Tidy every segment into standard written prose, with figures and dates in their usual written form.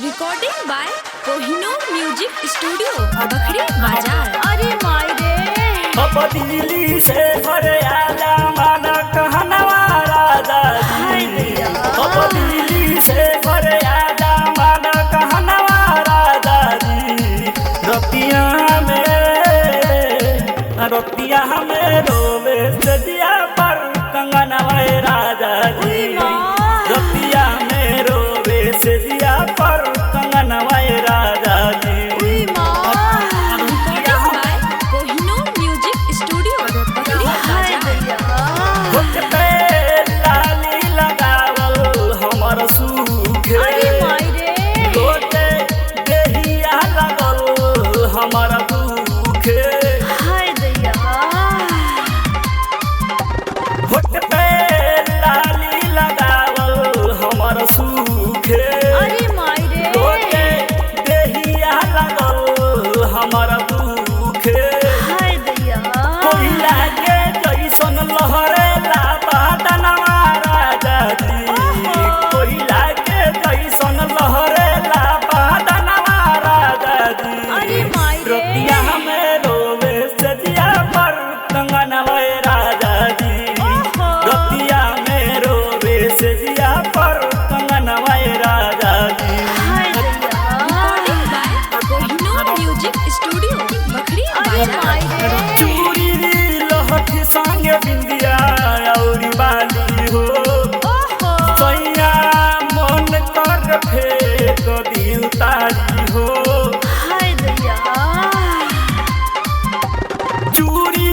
Recording by Kohinoor music studio Bakhri बाजार। अरे माई रे दिल्ली से घरे आजा माना कहनवा राजा दिल्ली से घरे आजा माना कहनवा राजा जी। रतिया में रोवे सजिया पर कंगनवा राजा जी। रतिया में रोवे सजिया पर कंगनवा राजा जी। हमारा दुखे हाय दैया होठ पे लाली लगावल हमारा सूखे। अरे माई रे लोटे देहिया लगल हमारा दुखे। हाय दैया कोयला के जैसन लहरे ला बदनवा राजा जी। कोयला के जैसन लहरे ला बदनवा राजा जी। अरे माई रे रतिया में रोवे सजिया पर कंगनवा राजा जी। रतिया में रोवे सजिया पर कंगनवा राजा जी। हाय दैया कोहिनूर म्यूजिक स्टूडियो बखरी अरे बाजार। माई रे चूड़ी लहठी संगे बिंदिया और बाली हो। सैया मन कर फेंक दिल तारी हो। हाय दैया चूड़ी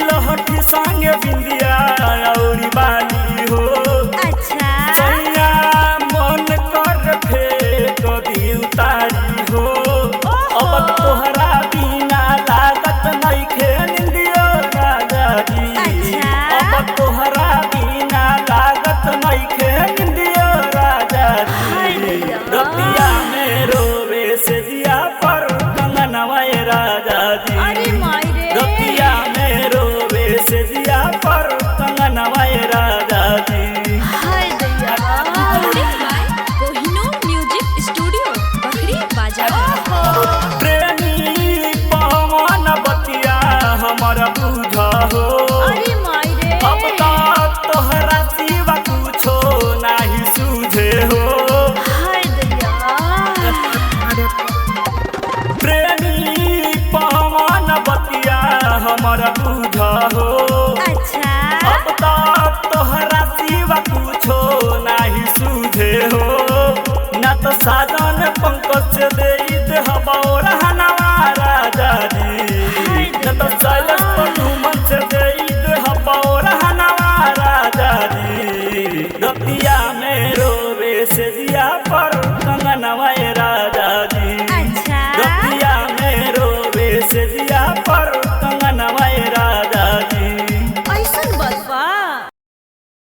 लहठी संगे बिंदिया और बाली हो। अच्छा सैया मन कर फेंक दिल तारी हो। अब तोहरा बिना लागत नइखे निंदियो राजा जी। अब तोहरा बिना लागत नइखे निंदियो राजा हाय जी। दैया रतिया में रोवे से जिया पर कंगनवा राजा जी। अरे माई रे रतिया में रोवे से जिया पर कंगनवा राजा जी। हाय दैया कोहिनूर म्यूजिक स्टूडियो बखरी बाजार। प्रेमी पवन बतिया हमारा बुझा हो। अरे माई रे अब तक तोहरा सिवा कुछो नहीं सूझे हो। हाय दैया प्रेमी पवन बतिया हमारा बुझा हो। अच्छा अब तक तोहरा सिवा कुछो नहीं सूझे हो। न तो साजन पंकज से दे हवा राजा जी। न तो साइलेंस